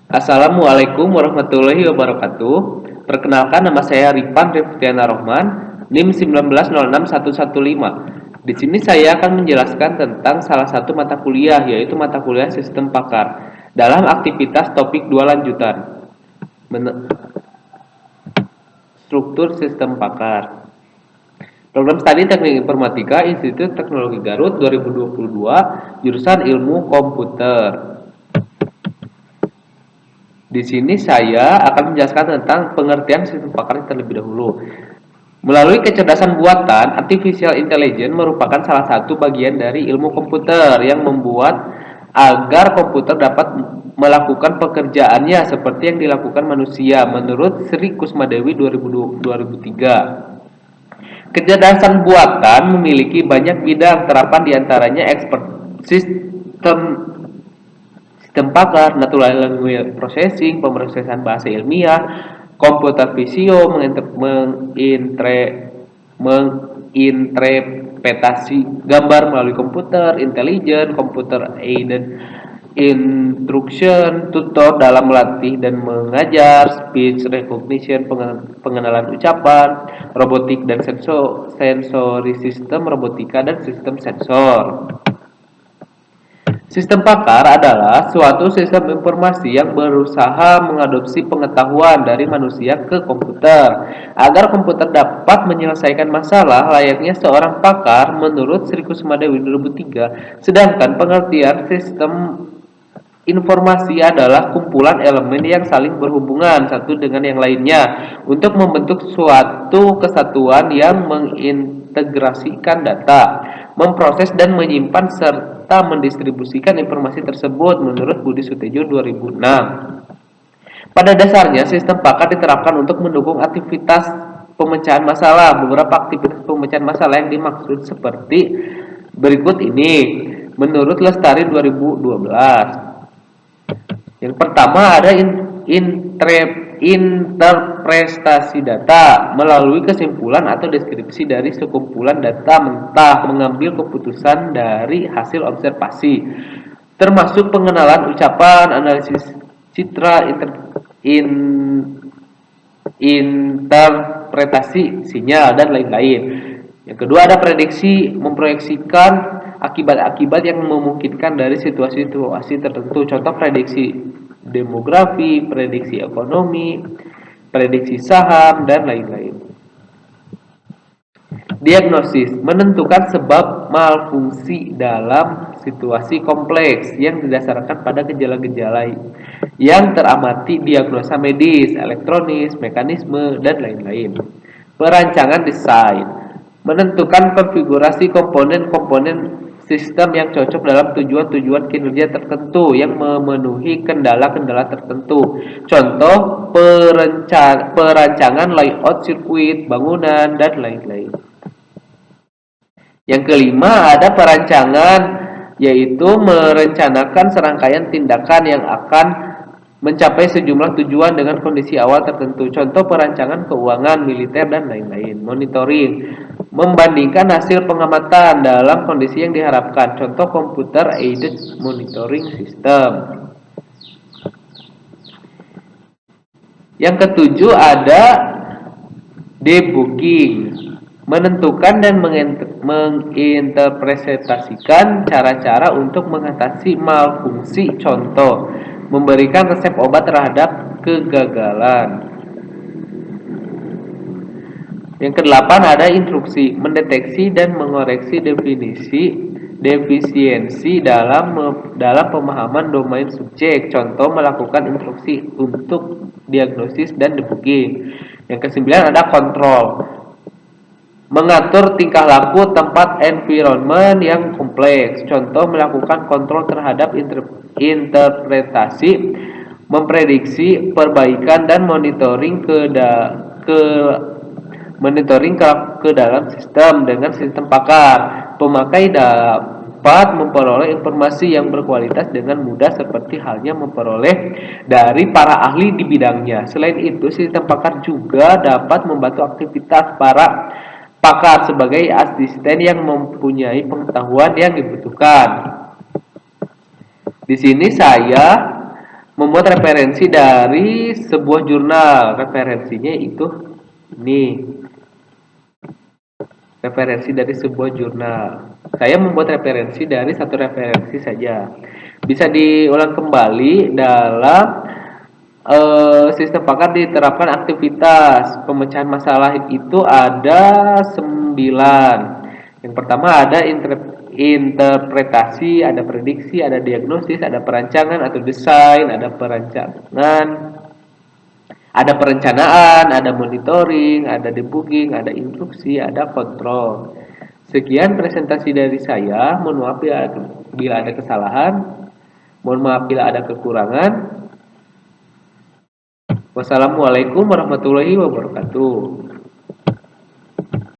Assalamualaikum warahmatullahi wabarakatuh. Perkenalkan, nama saya Ripan Riftiana Rohman, NIM 1906115. Di sini saya akan menjelaskan tentang salah satu mata kuliah, yaitu mata kuliah Sistem Pakar dalam aktivitas topik 2 lanjutan. Struktur Sistem Pakar. Program Studi Teknik Informatika Institut Teknologi Garut 2022, jurusan Ilmu Komputer. Di sini saya akan menjelaskan tentang pengertian sistem pakar terlebih dahulu. Melalui kecerdasan buatan, artificial intelligence merupakan salah satu bagian dari ilmu komputer yang membuat agar komputer dapat melakukan pekerjaannya seperti yang dilakukan manusia menurut Sri Kusmadewi 2003. Kecerdasan buatan memiliki banyak bidang terapan diantaranya expert sistem sistem pakar, natural language processing, pemrosesan bahasa ilmiah, computer vision, menginterpretasi gambar melalui komputer, intelligent, computer aided instruction, tutor dalam melatih dan mengajar, speech recognition, pengenalan ucapan, robotik dan sensory system, robotika dan sistem sensor. Sistem pakar adalah suatu sistem informasi yang berusaha mengadopsi pengetahuan dari manusia ke komputer agar komputer dapat menyelesaikan masalah layaknya seorang pakar menurut Sri Kusmadewi 2003. Sedangkan pengertian sistem informasi adalah kumpulan elemen yang saling berhubungan satu dengan yang lainnya untuk membentuk suatu kesatuan yang mengintegrasikan data, memproses dan menyimpan serta mendistribusikan informasi tersebut menurut Budi Sutejo 2006. Pada dasarnya, sistem pakar diterapkan untuk mendukung aktivitas pemecahan masalah. Beberapa aktivitas pemecahan masalah yang dimaksud seperti berikut ini menurut Lestari 2012. Yang pertama ada interpretasi data melalui kesimpulan atau deskripsi dari sekumpulan data mentah, mengambil keputusan dari hasil observasi, termasuk pengenalan ucapan, analisis citra, interpretasi sinyal, dan lain-lain. Yang kedua ada prediksi, memproyeksikan akibat-akibat yang memungkinkan dari situasi-situasi tertentu. Contoh prediksi demografi, prediksi ekonomi, prediksi saham, dan lain-lain. Diagnosis, menentukan sebab malfungsi dalam situasi kompleks yang didasarkan pada gejala-gejala yang teramati, diagnosa medis, elektronis, mekanisme, dan lain-lain. Perancangan desain, menentukan konfigurasi komponen-komponen sistem yang cocok dalam tujuan-tujuan kinerja tertentu yang memenuhi kendala-kendala tertentu. Contoh perancangan layout sirkuit, bangunan, dan lain-lain. Yang kelima ada perancangan, yaitu merencanakan serangkaian tindakan yang akan mencapai sejumlah tujuan dengan kondisi awal tertentu. Contoh perancangan keuangan, militer, dan lain-lain. Monitoring, membandingkan hasil pengamatan dalam kondisi yang diharapkan. Contoh computer aided monitoring system. Yang ketujuh ada debugging, menentukan dan menginterpretasikan cara-cara untuk mengatasi malfungsi. Contoh, memberikan resep obat terhadap kegagalan. Yang kedelapan ada instruksi, mendeteksi dan mengoreksi defisiensi dalam pemahaman domain subjek. Contoh, melakukan instruksi untuk diagnosis dan debugging. Yang kesembilan ada kontrol, mengatur tingkah laku tempat environment yang kompleks. Contoh, melakukan kontrol terhadap interpretasi, memprediksi perbaikan dan monitoring ke dalam sistem. Dengan sistem pakar, pemakai dapat memperoleh informasi yang berkualitas dengan mudah seperti halnya memperoleh dari para ahli di bidangnya. Selain itu, sistem pakar juga dapat membantu aktivitas para pakar sebagai asisten yang mempunyai pengetahuan yang dibutuhkan. Di sini saya Membuat referensi dari sebuah jurnal. Referensinya itu ini, referensi dari sebuah jurnal. Saya membuat referensi dari satu referensi saja. Bisa diulang kembali dalam sistem pakar diterapkan aktivitas pemecahan masalah itu ada 9. Yang pertama ada interpretasi, ada prediksi, ada diagnosis, ada perancangan atau desain, ada perencanaan, ada monitoring, ada debugging, ada instruksi, ada kontrol. Sekian presentasi dari saya. Mohon maaf bila ada kesalahan. Mohon maaf bila ada kekurangan. Wassalamualaikum warahmatullahi wabarakatuh.